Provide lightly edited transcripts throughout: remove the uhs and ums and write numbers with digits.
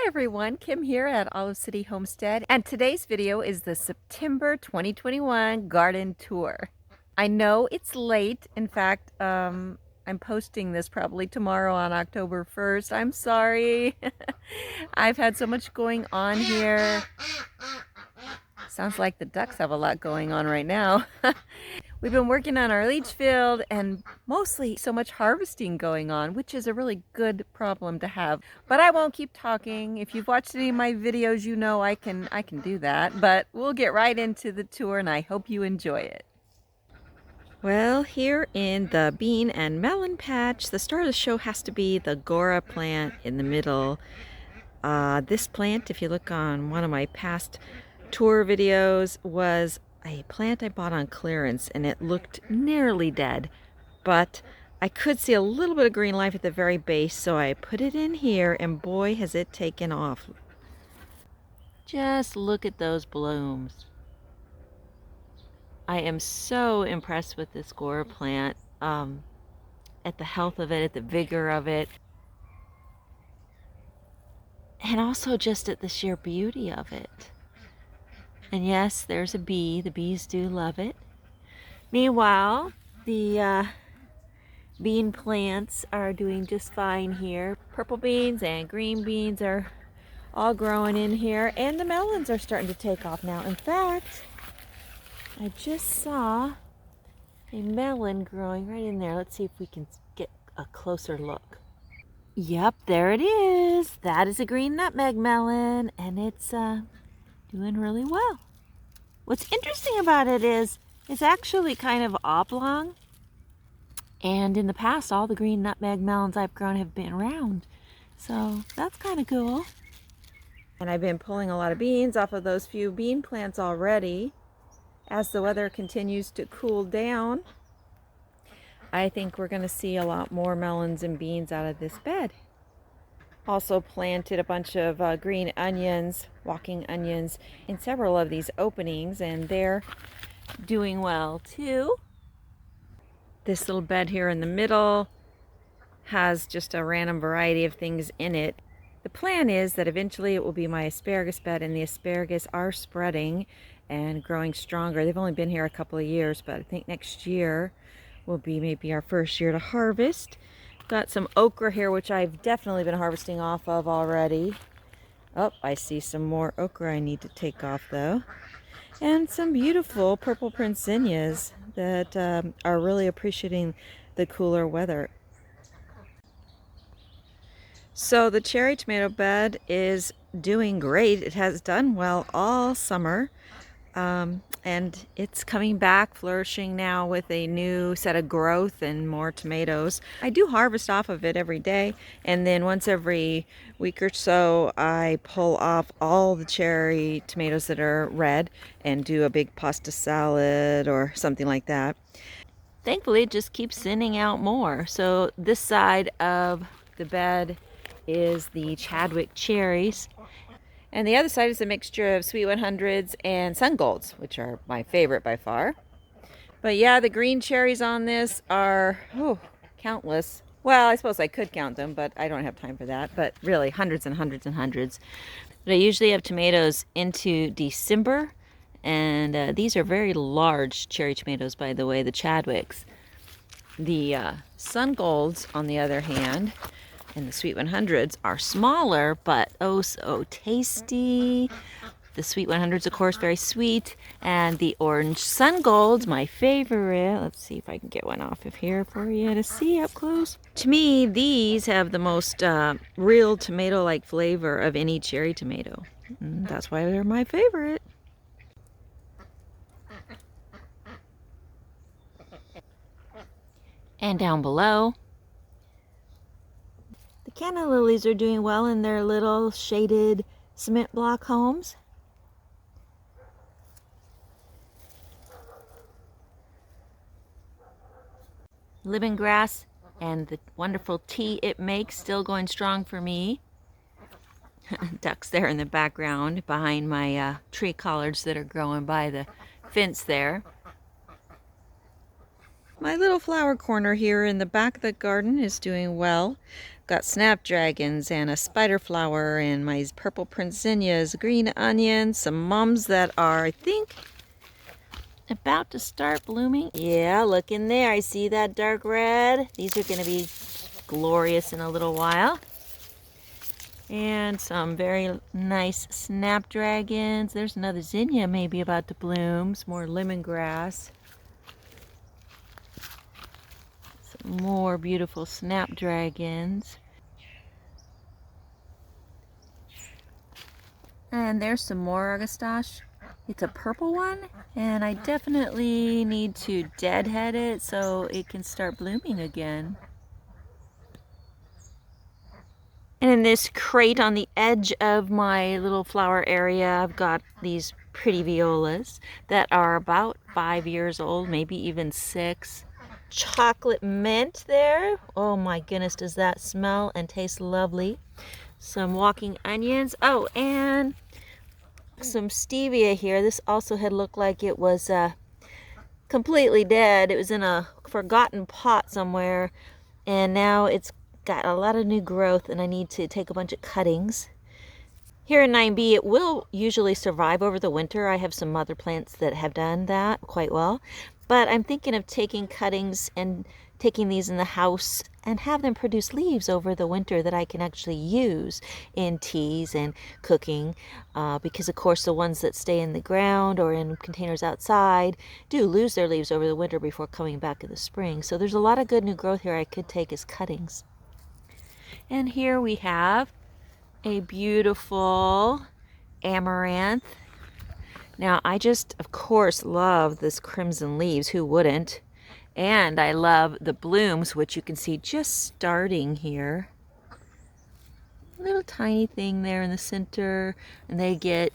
Hi everyone, Kim here at Olive City Homestead, and today's video is the September 2021 garden tour. I know it's late. In fact, I'm posting this probably tomorrow on October 1st. I'm sorry. I've had so much going on here. Sounds like the ducks have a lot going on right now. We've been working on our leach field and mostly so much harvesting going on, which is a really good problem to have. But I won't keep talking. If you've watched any of my videos, you know I can do that. But we'll get right into the tour and I hope you enjoy it. Well, here in the bean and melon patch, the star of the show has to be the Gora plant in the middle. This plant, if you look on one of my past tour videos, was a plant I bought on clearance and it looked nearly dead, but I could see a little bit of green life at the very base, so I put it in here and boy has it taken off. Just look at those blooms. I am so impressed with this Gora plant, at the health of it, at the vigor of it, and also just at the sheer beauty of it. And yes, there's a bee. The bees do love it. Meanwhile, the bean plants are doing just fine here. Purple beans and green beans are all growing in here, and the melons are starting to take off now. In fact, I just saw a melon growing right in there. Let's see if we can get a closer look. Yep, there it is. That is a green nutmeg melon, and it's doing really well. What's interesting about it is it's actually kind of oblong, and in the past all the green nutmeg melons I've grown have been round, so that's kind of cool. And I've been pulling a lot of beans off of those few bean plants already. As the weather continues to cool down, I think we're going to see a lot more melons and beans out of this bed. Also planted a bunch of green onions, walking onions, in several of these openings, and they're doing well too. This little bed here in the middle has just a random variety of things in it. The plan is that eventually it will be my asparagus bed, and the asparagus are spreading and growing stronger. They've only been here a couple of years, but I think next year will be maybe our first year to harvest. Got some okra here, which I've definitely been harvesting off of already. Oh, I see some more okra I need to take off though. And some beautiful purple prince zinnias that are really appreciating the cooler weather. So the cherry tomato bed is doing great. It has done well all summer. And it's coming back flourishing now with a new set of growth and more tomatoes. I do harvest off of it every day, and then once every week or so I pull off all the cherry tomatoes that are red and do a big pasta salad or something like that. Thankfully it just keeps sending out more. So this side of the bed is the Chadwick cherries. And the other side is a mixture of Sweet 100s and Sun Golds, which are my favorite by far. But yeah, the green cherries on this are countless. Well, I suppose I could count them, but I don't have time for that. But really, hundreds and hundreds and hundreds. But I usually have tomatoes into December. And these are very large cherry tomatoes, by the way, the Chadwicks. The Sun Golds, on the other hand, and the Sweet 100s are smaller, but oh so tasty. The Sweet 100s, of course, very sweet. And the orange Sun Golds, my favorite. Let's see if I can get one off of here for you to see up close. To me, these have the most real tomato-like flavor of any cherry tomato. That's why they're my favorite. And down below, the canna lilies are doing well in their little shaded cement block homes. Lemongrass and the wonderful tea it makes still going strong for me. Ducks there in the background behind my tree collards that are growing by the fence there. My little flower corner here in the back of the garden is doing well. Got snapdragons and a spider flower and my purple prince zinnias, green onions, some mums that are, I think, about to start blooming. Yeah, look in there. I see that dark red. These are going to be glorious in a little while. And some very nice snapdragons. There's another zinnia maybe about to bloom. Some more lemongrass. Some more beautiful snapdragons. And there's some more Augustache. It's a purple one, and I definitely need to deadhead it so it can start blooming again. And in this crate on the edge of my little flower area, I've got these pretty violas that are about 5 years old, maybe even 6. Chocolate mint there. Oh my goodness, does that smell and taste lovely. Some walking onions. Oh, and some stevia here. This also had looked like it was completely dead. It was in a forgotten pot somewhere, and now it's got a lot of new growth, and I need to take a bunch of cuttings. Here in 9B, it will usually survive over the winter. I have some other plants that have done that quite well, but I'm thinking of taking cuttings and taking these in the house and have them produce leaves over the winter that I can actually use in teas and cooking, because of course the ones that stay in the ground or in containers outside do lose their leaves over the winter before coming back in the spring. So there's a lot of good new growth here I could take as cuttings. And here we have a beautiful amaranth. Now I just, of course, love this crimson leaves. Who wouldn't? And I love the blooms, which you can see just starting here. A little tiny thing there in the center, and they get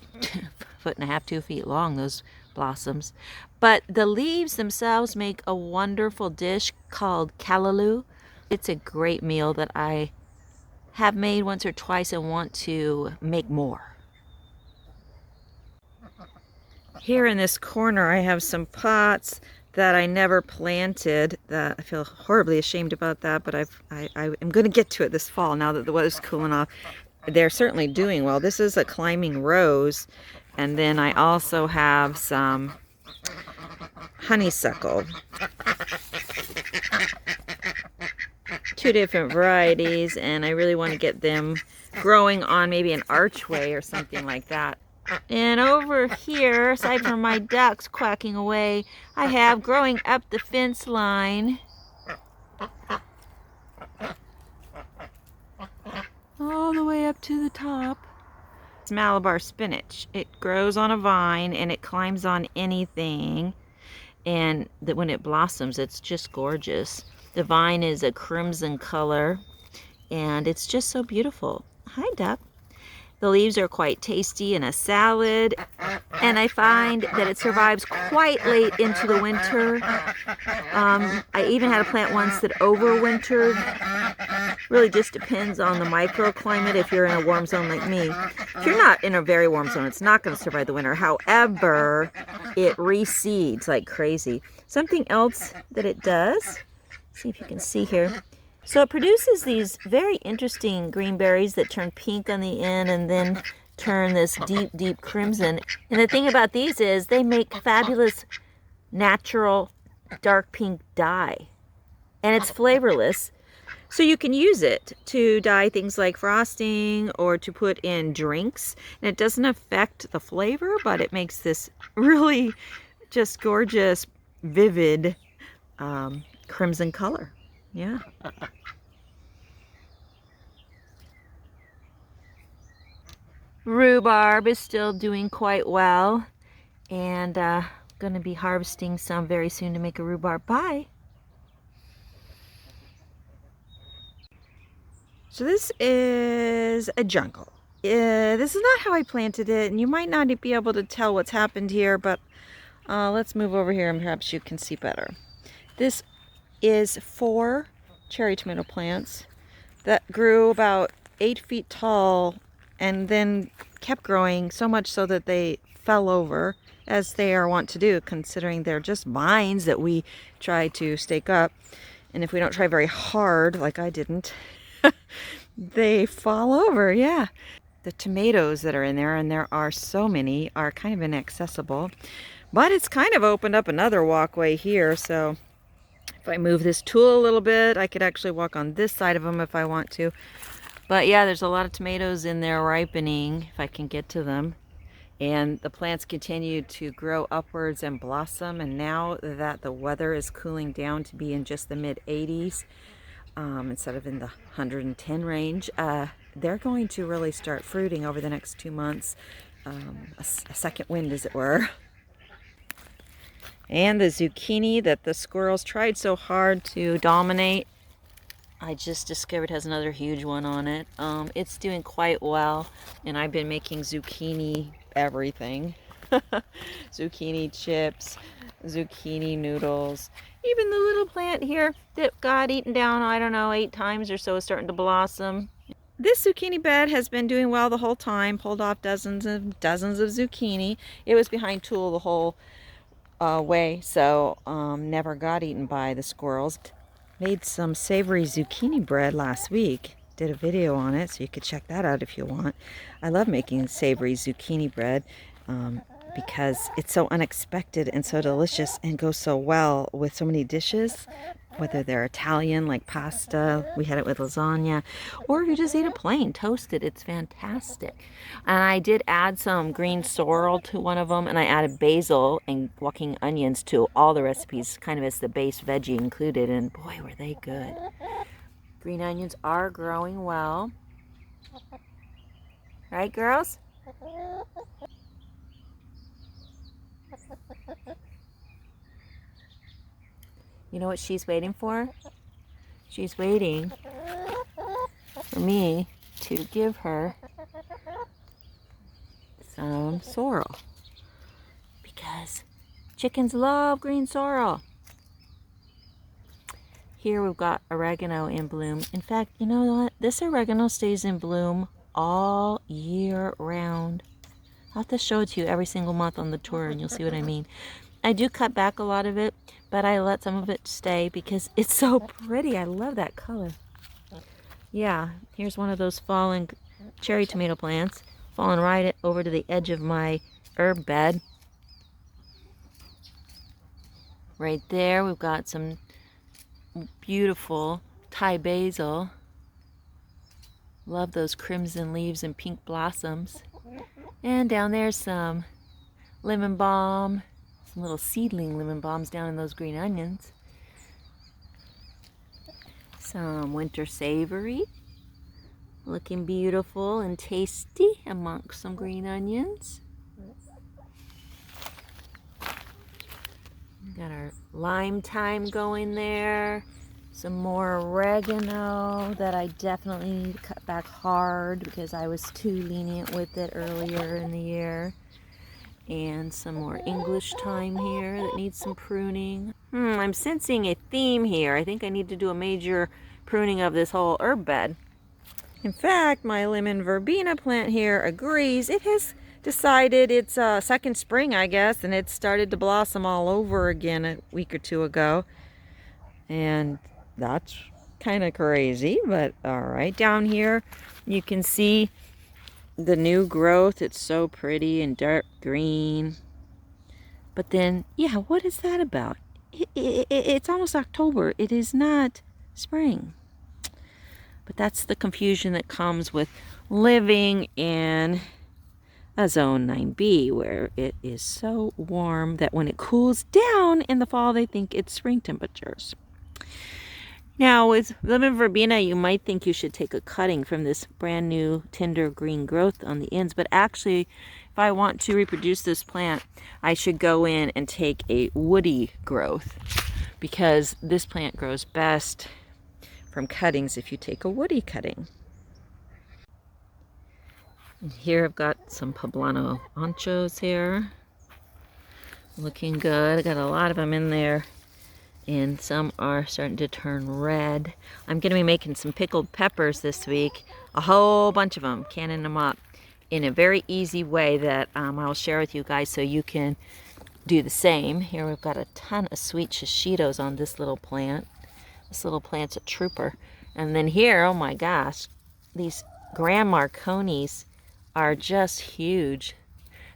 1.5 feet, 2 feet long, those blossoms. But the leaves themselves make a wonderful dish called callaloo. It's a great meal that I have made once or twice and want to make more. Here in this corner I have some pots that I never planted. That I feel horribly ashamed about that, but I am going to get to it this fall now that the weather's cooling off. They're certainly doing well. This is a climbing rose, and then I also have some honeysuckle. 2 different varieties, and I really want to get them growing on maybe an archway or something like that. And over here, aside from my ducks quacking away, I have growing up the fence line all the way up to the top. It's Malabar spinach. It grows on a vine and it climbs on anything, and when it blossoms it's just gorgeous. The vine is a crimson color and it's just so beautiful. Hi, duck. The leaves are quite tasty in a salad, and I find that it survives quite late into the winter. I even had a plant once that overwintered. Really just depends on the microclimate if you're in a warm zone like me. If you're not in a very warm zone, it's not going to survive the winter. However, it reseeds like crazy. Something else that it does, see if you can see here. So it produces these very interesting green berries that turn pink on the end and then turn this deep, deep crimson. And the thing about these is they make fabulous natural dark pink dye. And it's flavorless. So you can use it to dye things like frosting or to put in drinks. And it doesn't affect the flavor, but it makes this really just gorgeous, vivid crimson color. Yeah. Rhubarb is still doing quite well, and going to be harvesting some very soon to make a rhubarb pie. So this is a jungle. This is not how I planted it, and you might not be able to tell what's happened here, but let's move over here and perhaps you can see better. This is 4 cherry tomato plants that grew about 8 feet tall and then kept growing so much so that they fell over, as they are wont to do, considering they're just vines that we try to stake up. And if we don't try very hard, like I didn't, they fall over, yeah. The tomatoes that are in there, and there are so many, are kind of inaccessible. But it's kind of opened up another walkway here, so if I move this tool a little bit, I could actually walk on this side of them if I want to. But yeah, there's a lot of tomatoes in there ripening, if I can get to them. And the plants continue to grow upwards and blossom. And now that the weather is cooling down to be in just the mid-80s, instead of in the 110 range, they're going to really start fruiting over the next 2 months. A second wind, as it were. And the zucchini that the squirrels tried so hard to dominate, I just discovered has another huge one on it. It's doing quite well, and I've been making zucchini everything. Zucchini chips, zucchini noodles. Even the little plant here that got eaten down, I don't know, 8 times or so is starting to blossom. This zucchini bed has been doing well the whole time. Pulled off dozens and dozens of zucchini. It was behind tool the whole way, so never got eaten by the squirrels. Made some savory zucchini bread last week. Did a video on it, so you could check that out if you want. I love making savory zucchini bread because it's so unexpected and so delicious and goes so well with so many dishes, whether they're Italian like pasta, we had it with lasagna, or if you just eat it plain, toasted, it's fantastic. And I did add some green sorrel to one of them, and I added basil and walking onions to all the recipes, kind of as the base veggie included, and boy, were they good. Green onions are growing well. Right, girls? You know what she's waiting for? She's waiting for me to give her some sorrel, because chickens love green sorrel. Here we've got oregano in bloom. In fact, you know what? This oregano stays in bloom all year round. I'll have to show it to you every single month on the tour, and you'll see what I mean. I do cut back a lot of it, but I let some of it stay because it's so pretty. I love that color. Yeah, here's one of those fallen cherry tomato plants, falling right over to the edge of my herb bed. Right there, we've got some beautiful Thai basil. Love those crimson leaves and pink blossoms. And down there's some lemon balm, some little seedling lemon balms down in those green onions. Some winter savory, looking beautiful and tasty amongst some green onions. Got our lime thyme going there. Some more oregano that I definitely need to cut back hard because I was too lenient with it earlier in the year. And some more English thyme here that needs some pruning. I'm sensing a theme here. I think I need to do a major pruning of this whole herb bed. In fact, my lemon verbena plant here agrees. It has decided it's second spring, I guess, and it started to blossom all over again a week or two ago. And that's kind of crazy, but all right. Down here, you can see the new growth. It's so pretty and dark green. But then, yeah, what is that about? It's almost October. It is not spring. But that's the confusion that comes with living in a zone 9B, where it is so warm that when it cools down in the fall, they think it's spring temperatures. Now, with lemon verbena, you might think you should take a cutting from this brand new tender green growth on the ends, but actually, if I want to reproduce this plant, I should go in and take a woody growth, because this plant grows best from cuttings if you take a woody cutting. And here I've got some poblano anchos here. Looking good. I got a lot of them in there. And some are starting to turn red. I'm going to be making some pickled peppers this week. A whole bunch of them, canning them up. in a very easy way that I'll share with you guys so you can do the same. Here we've got a ton of sweet shishitos on this little plant. This little plant's a trooper. And then here, oh my gosh, these Grand Marconis are just huge.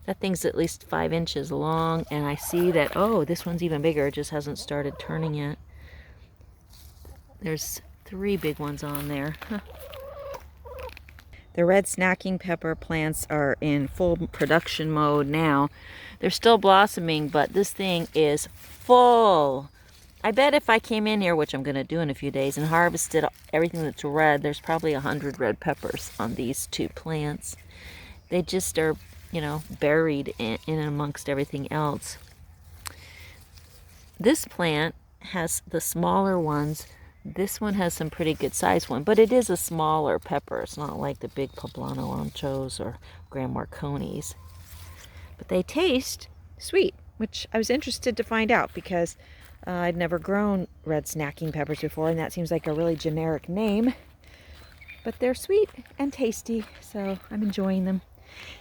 That thing's at least 5 inches long, and I see that, oh, this one's even bigger. It just hasn't started turning yet. There's 3 big ones on there. The red snacking pepper plants are in full production mode now. They're still blossoming, but this thing is full. I bet if I came in here, which I'm going to do in a few days, and harvested everything that's red, there's probably 100 red peppers on these 2 plants. They just are, you know, buried in amongst everything else. This plant has the smaller ones. This one has some pretty good sized one, but it is a smaller pepper. It's not like the big poblano anchos or Grand Marconis. But they taste sweet, which I was interested to find out because I'd never grown red snacking peppers before, and that seems like a really generic name. But they're sweet and tasty, so I'm enjoying them.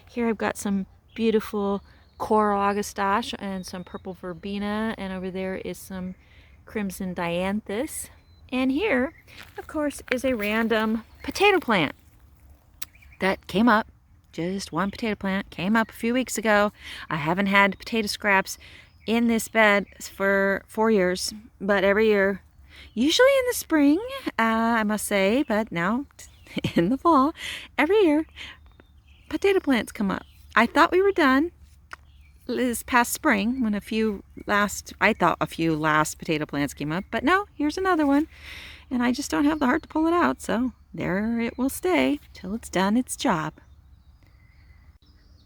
Here I've got some beautiful coral augustache and some purple verbena, and over there is some crimson dianthus. And here, of course, is a random potato plant that came up. Just one potato plant came up a few weeks ago. I haven't had potato scraps in this bed for 4 years, but every year, usually in the spring, I must say, but now in the fall, every year, potato plants come up. I thought we were done this past spring when I thought a few last potato plants came up, but no, here's another one, and I just don't have the heart to pull it out, so there it will stay till it's done its job.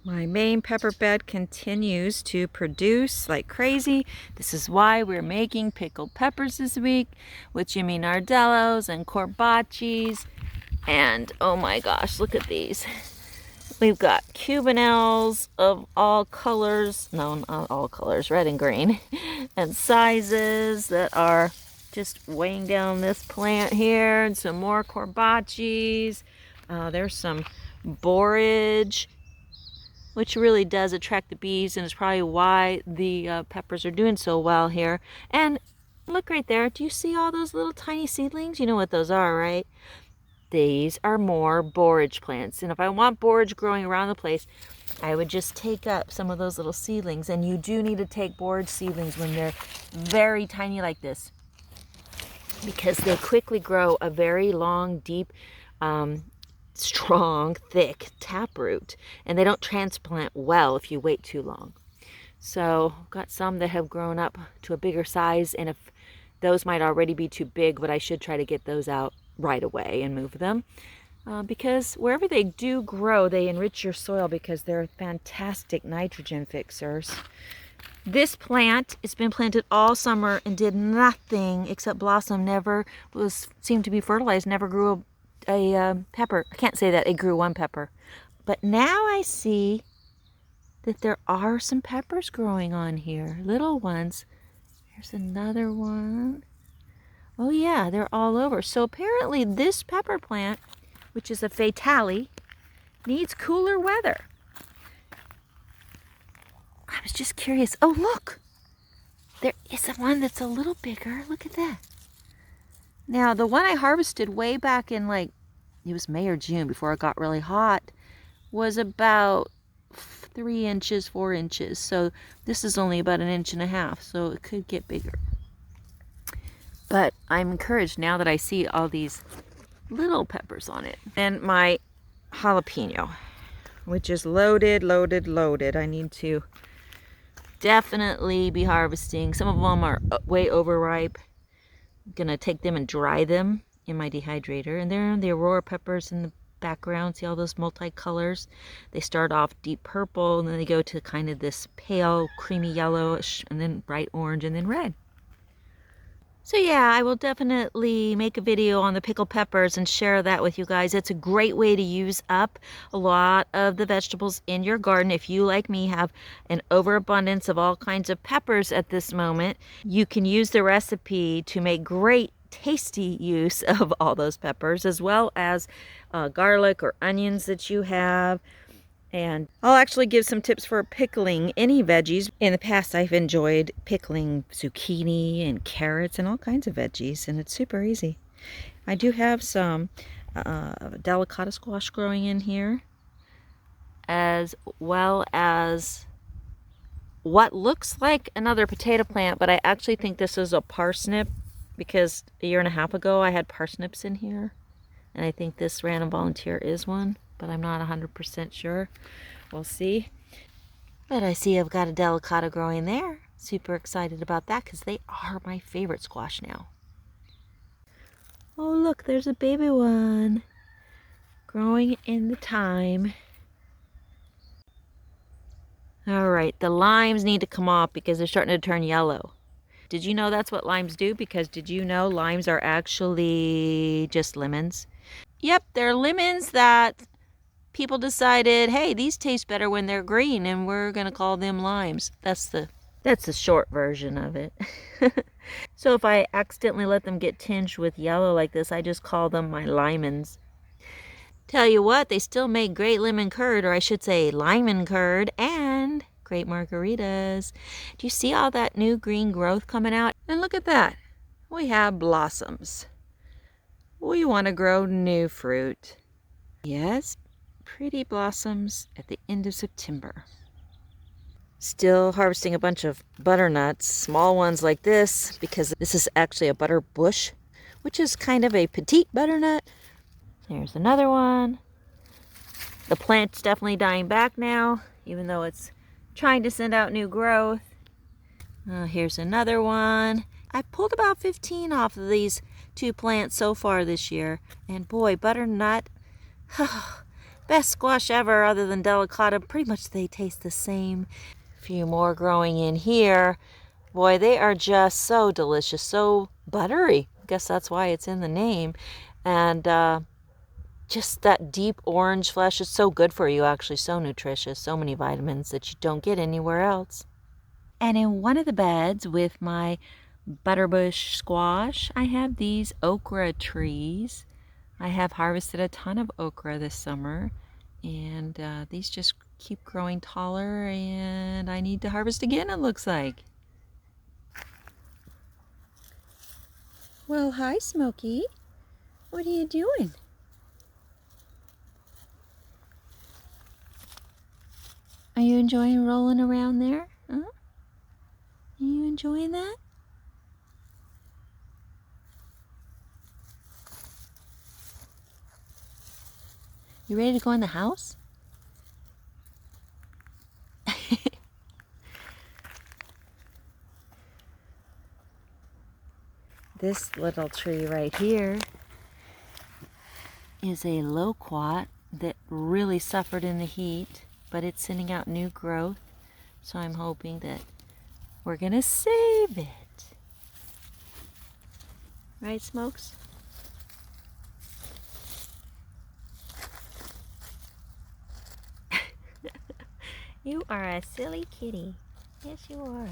My main pepper bed continues to produce like crazy. This is why we're making pickled peppers this week with Jimmy Nardellos and corbaccis. And oh my gosh, look at these. We've got Cubanelles of all colors, no, not all colors, red and green, and sizes that are just weighing down this plant here, and some more corbaccis. There's some borage, which really does attract the bees, and is probably why the peppers are doing so well here. And look right there, do you see all those little tiny seedlings? You know what those are, right? These are more borage plants, and if I want borage growing around the place, I would just take up some of those little seedlings. And you do need to take borage seedlings when they're very tiny like this, because they quickly grow a very long, deep, strong, thick taproot, and they don't transplant well if you wait too long. So I've got some that have grown up to a bigger size, and if those might already be too big, but I should try to get those out right away and move them, because wherever they do grow, they enrich your soil because they're fantastic nitrogen fixers. This plant has been planted all summer and did nothing except blossom. Never seemed to be fertilized. Never grew a pepper. I can't say that it grew one pepper, but now I see that there are some peppers growing on here, little ones. Here's another one. Oh yeah, they're all over. So apparently this pepper plant, which is a fatale, needs cooler weather. I was just curious. Oh look, there is one that's a little bigger. Look at that. Now the one I harvested way back in it was May or June before it got really hot, was about 3 inches, 4 inches. So this is only about 1.5 inches, so it could get bigger. But I'm encouraged now that I see all these little peppers on it. And my jalapeno, which is loaded, loaded, loaded. I need to definitely be harvesting. Some of them are way overripe. I'm gonna take them and dry them in my dehydrator. And there are the aurora peppers in the background. See all those multicolors? They start off deep purple, and then they go to kind of this pale creamy yellowish, and then bright orange, and then red. So yeah, I will definitely make a video on the pickled peppers and share that with you guys. It's a great way to use up a lot of the vegetables in your garden. If you, like me, have an overabundance of all kinds of peppers at this moment, you can use the recipe to make great tasty use of all those peppers, as well as garlic or onions that you have. And I'll actually give some tips for pickling any veggies. In the past, I've enjoyed pickling zucchini and carrots and all kinds of veggies, and it's super easy. I do have some delicata squash growing in here, as well as what looks like another potato plant, but I actually think this is a parsnip, because a year and a half ago I had parsnips in here, and I think this random volunteer is one, but I'm not 100% sure. We'll see. But I see I've got a delicata growing there. Super excited about that because they are my favorite squash now. Oh look, there's a baby one growing in the thyme. Alright, the limes need to come off because they're starting to turn yellow. Did you know that's what limes do? Because did you know limes are actually just lemons? Yep, they're lemons that people decided, hey, these taste better when they're green, and we're gonna call them limes. That's the short version of it. So if I accidentally let them get tinged with yellow like this, I just call them my limons. Tell you what, they still make great lemon curd, or I should say limon curd, and great margaritas. Do you see all that new green growth coming out? And look at that. We have blossoms. We want to grow new fruit. Yes, pretty blossoms at the end of September. Still harvesting a bunch of butternuts, small ones like this, because this is actually a butter bush, which is kind of a petite butternut. There's another one. The plant's definitely dying back now, even though it's trying to send out new growth. Here's another one. I pulled about 15 off of these 2 plants so far this year. And boy, butternut, best squash ever other than delicata. Pretty much they taste the same. A few more growing in here. Boy, they are just so delicious, so buttery. I guess that's why it's in the name. And just that deep orange flesh is so good for you, actually, so nutritious, so many vitamins that you don't get anywhere else. And in one of the beds with my butterbush squash, I have these okra trees. I have harvested a ton of okra this summer, and these just keep growing taller, and I need to harvest again, it looks like. Well, hi, Smokey. What are you doing? Are you enjoying rolling around there? Huh? Are you enjoying that? You ready to go in the house? This little tree right here is a loquat that really suffered in the heat, but it's sending out new growth. So I'm hoping that we're gonna save it. Right, Smokes? You are a silly kitty. Yes, you are.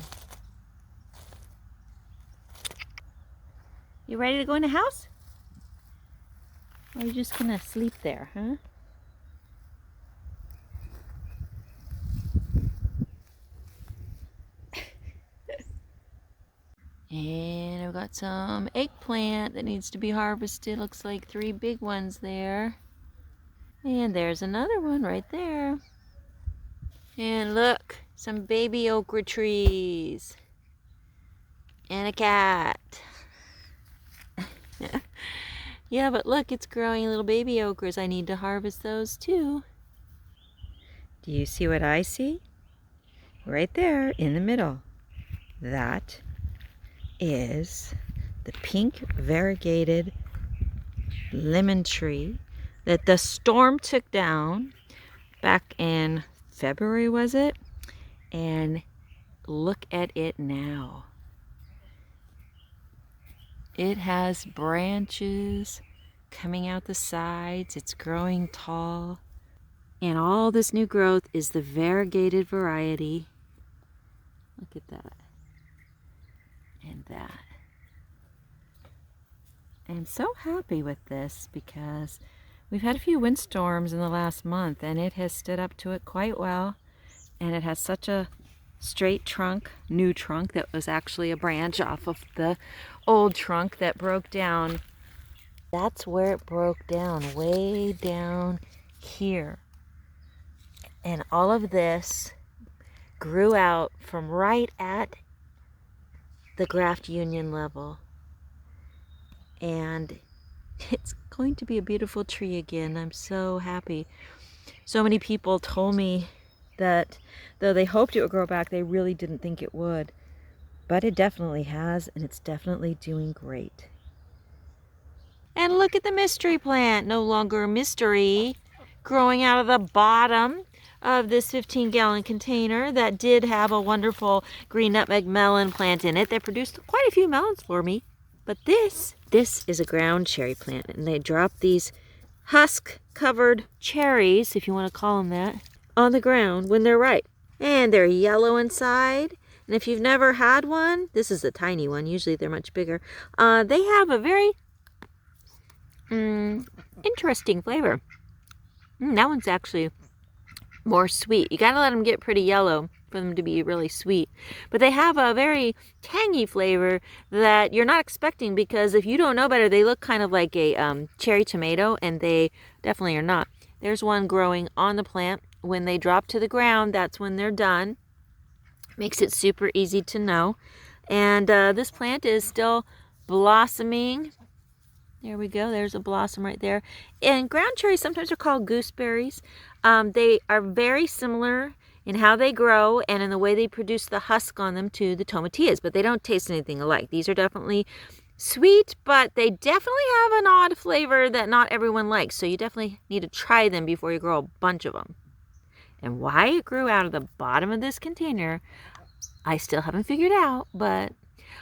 You ready to go in the house? Or are you just gonna sleep there, huh? And I've got some eggplant that needs to be harvested. Looks like 3 big ones there. And there's another one right there. And look, some baby okra trees. And a cat. Yeah, but look, it's growing little baby okras. I need to harvest those too. Do you see what I see? Right there in the middle. That is the pink variegated lemon tree that the storm took down back in February, was it? And look at it now. It has branches coming out the sides. It's growing tall. And all this new growth is the variegated variety. Look at that. And that. I'm so happy with this because We've had a few windstorms in the last month, and it has stood up to it quite well. And it has such a straight trunk, new trunk, that was actually a branch off of the old trunk that broke down. That's where it broke down, way down here. And all of this grew out from right at the graft union level. And it's going to be a beautiful tree again. I'm so happy. So many people told me that though they hoped it would grow back, they really didn't think it would. But it definitely has, and it's definitely doing great. And look at the mystery plant, no longer a mystery, growing out of the bottom of this 15-gallon container that did have a wonderful green nutmeg melon plant in it that produced quite a few melons for me. But this is a ground cherry plant, and they drop these husk-covered cherries, if you want to call them that, on the ground when they're ripe. And they're yellow inside. And if you've never had one, this is a tiny one. Usually they're much bigger. They have a very interesting flavor. That one's actually more sweet. You gotta let them get pretty yellow for them to be really sweet. But they have a very tangy flavor that you're not expecting, because if you don't know better, they look kind of like a cherry tomato, and they definitely are not. There's one growing on the plant. When they drop to the ground, that's when they're done. Makes it super easy to know. And this plant is still blossoming. There we go. There's a blossom right there. And ground cherries sometimes are called gooseberries. They are very similar in how they grow and in the way they produce the husk on them to the tomatillas, but they don't taste anything alike. These are definitely sweet, but they definitely have an odd flavor that not everyone likes. So you definitely need to try them before you grow a bunch of them. And why it grew out of the bottom of this container, I still haven't figured out, but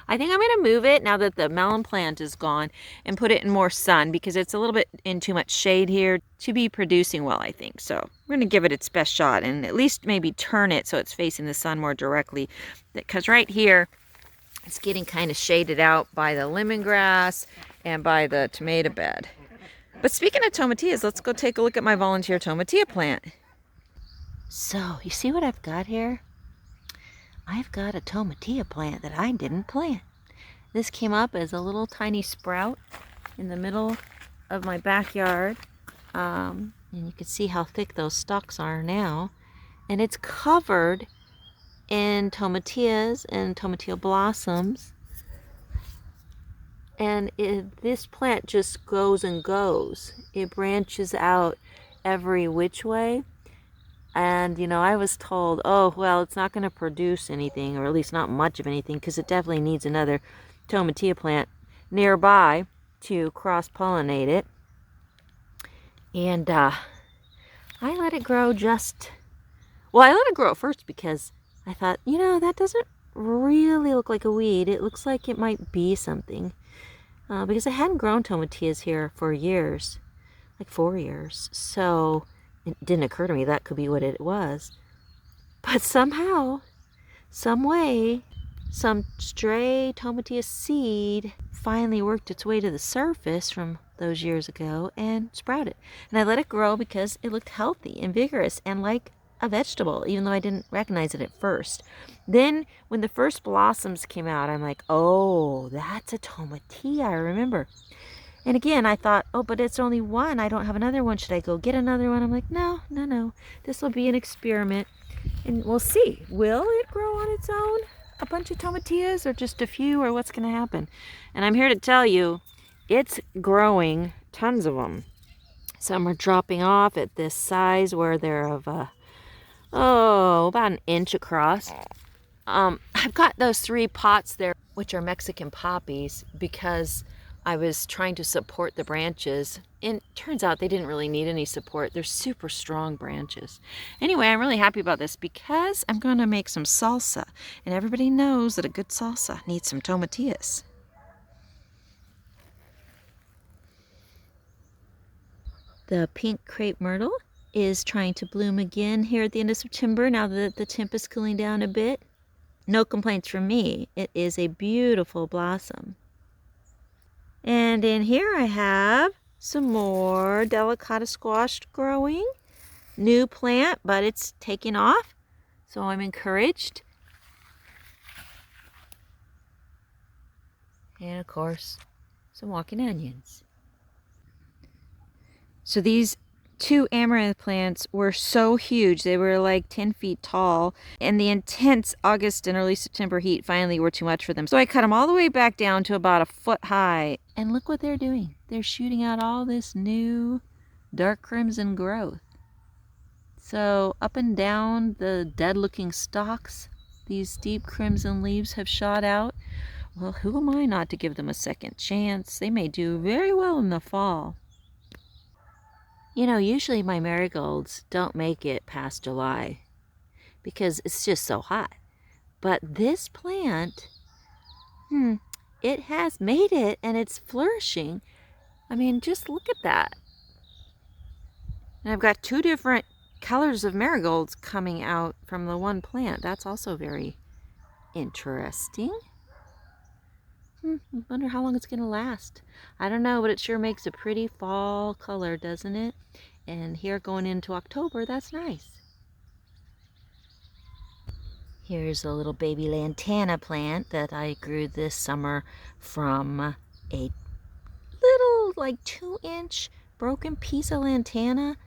I think I'm going to move it now that the melon plant is gone and put it in more sun, because it's a little bit in too much shade here to be producing well, I think. So we're going to give it its best shot and at least maybe turn it so it's facing the sun more directly, because right here it's getting kind of shaded out by the lemongrass and by the tomato bed. But speaking of tomatillas, let's go take a look at my volunteer tomatilla plant. So you see what I've got here? I've got a tomatilla plant that I didn't plant. This came up as a little tiny sprout in the middle of my backyard. And you can see how thick those stalks are now. And it's covered in tomatillas and tomatilla blossoms. And this plant just goes and goes. It branches out every which way. And, you know, I was told, oh, well, it's not going to produce anything, or at least not much of anything, because it definitely needs another tomatilla plant nearby to cross-pollinate it. And I let it grow I let it grow first because I thought, you know, that doesn't really look like a weed. It looks like it might be something. Because I hadn't grown tomatillas here for years, like 4 years. So it didn't occur to me that could be what it was. But somehow, some way, some stray tomatilla seed finally worked its way to the surface from those years ago and sprouted. And I let it grow because it looked healthy and vigorous and like a vegetable, even though I didn't recognize it at first. Then when the first blossoms came out, I'm like, oh, that's a tomatilla, I remember. And again, I thought, oh, but it's only one. I don't have another one. Should I go get another one? I'm like, no. This will be an experiment. And we'll see. Will it grow on its own? A bunch of tomatillas, or just a few, or what's going to happen? And I'm here to tell you, it's growing tons of them. Some are dropping off at this size where they're of, about an inch across. I've got those 3 pots there, which are Mexican poppies, because I was trying to support the branches, and it turns out they didn't really need any support. They're super strong branches. Anyway, I'm really happy about this because I'm going to make some salsa, and everybody knows that a good salsa needs some tomatillas. The pink crepe myrtle is trying to bloom again here at the end of September, now that the temp is cooling down a bit. No complaints from me. It is a beautiful blossom. And in here I have Some more delicata squash growing. New plant, but it's taking off, so I'm encouraged. And of course, some walking onions. So these two amaranth plants were so huge. They were like 10 feet tall, and the intense August and early September heat finally were too much for them. So I cut them all the way back down to about a foot high. And look what they're doing. They're shooting out all this new dark crimson growth. So up and down the dead looking stalks, these deep crimson leaves have shot out. Well, who am I not to give them a second chance? They may do very well in the fall. You know, usually my marigolds don't make it past July because it's just so hot. But this plant, it has made it and it's flourishing. I mean, just look at that. And I've got two different colors of marigolds coming out from the one plant. That's also very interesting. I wonder how long it's going to last. I don't know, but it sure makes a pretty fall color, doesn't it? And here going into October, that's nice. Here's a little baby lantana plant that I grew this summer from a little like 2-inch broken piece of lantana.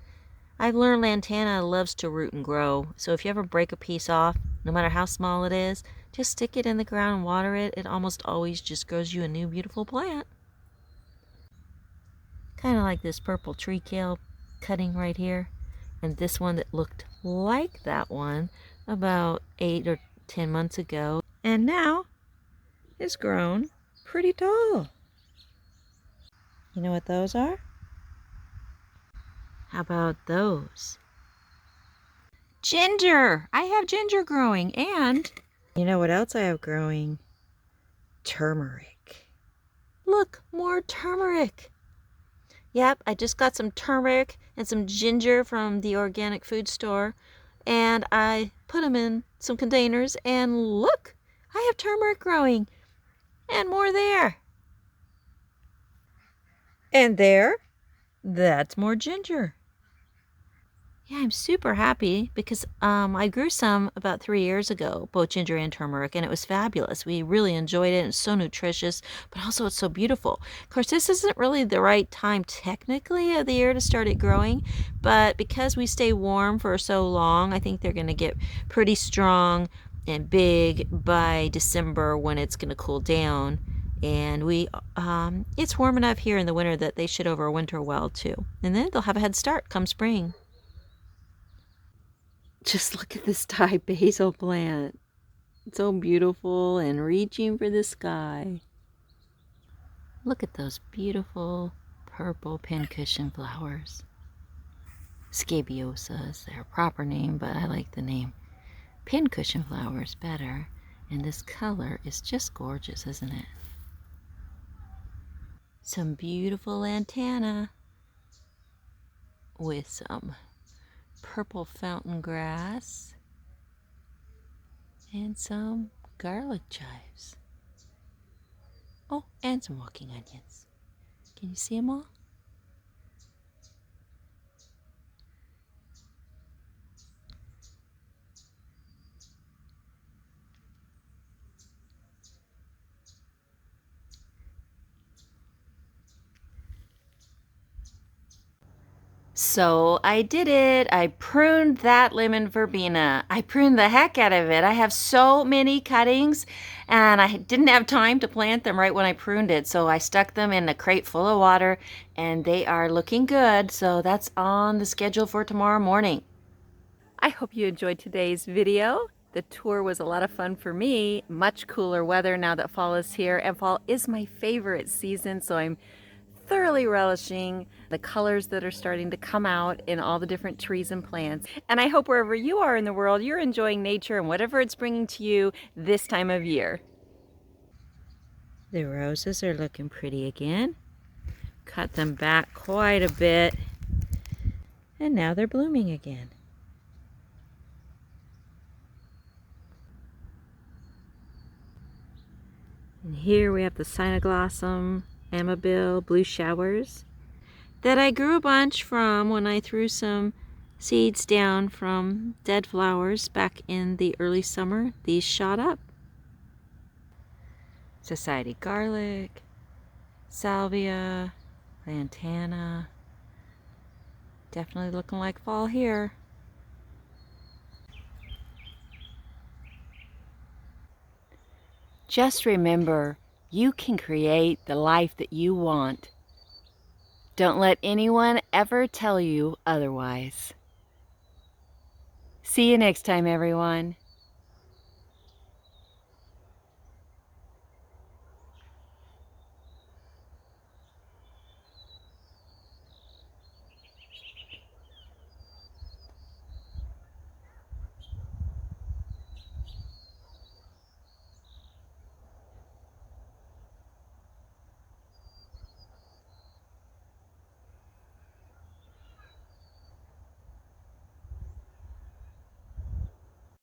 I've learned lantana loves to root and grow. So if you ever break a piece off, no matter how small it is, just stick it in the ground and water it. It almost always just grows you a new beautiful plant. Kind of like this purple tree kale cutting right here. And this one that looked like that one about 8 or 10 months ago. And now it's grown pretty tall. You know what those are? How about those? Ginger! I have ginger growing, and you know what else I have growing? Turmeric. Look, more turmeric. Yep, I just got some turmeric and some ginger from the organic food store, and I put them in some containers, and look, I have turmeric growing, and more there. And there, that's more ginger. Yeah, I'm super happy because I grew some about 3 years ago, both ginger and turmeric, and it was fabulous. We really enjoyed it. It's so nutritious, but also it's so beautiful. Of course, this isn't really the right time technically of the year to start it growing, but because we stay warm for so long, I think they're going to get pretty strong and big by December when it's going to cool down. And it's warm enough here in the winter that they should overwinter well too. And then they'll have a head start come spring. Just look at this Thai basil plant. It's so beautiful and reaching for the sky. Look at those beautiful purple pincushion flowers. Scabiosa is their proper name, but I like the name pincushion flowers better. And this color is just gorgeous, isn't it? Some beautiful lantana with some purple fountain grass and some garlic chives. Oh, and some walking onions. Can you see them all? So I did it. I pruned that lemon verbena. I pruned the heck out of it. I have so many cuttings and I didn't have time to plant them right when I pruned it. So I stuck them in a crate full of water and they are looking good. So that's on the schedule for tomorrow morning. I hope you enjoyed today's video. The tour was a lot of fun for me. Much cooler weather now that fall is here, and fall is my favorite season, so I'm thoroughly relishing the colors that are starting to come out in all the different trees and plants. And I hope wherever you are in the world, you're enjoying nature and whatever it's bringing to you this time of year. The roses are looking pretty again. Cut them back quite a bit, and now they're blooming again. And here we have the Cyanoglossom, Amabile, blue showers. that I grew a bunch from when I threw some seeds down from dead flowers back in the early summer. These shot up. Society garlic, salvia, lantana. Definitely looking like fall here. Just remember, you can create the life that you want. Don't let anyone ever tell you otherwise. See you next time, everyone.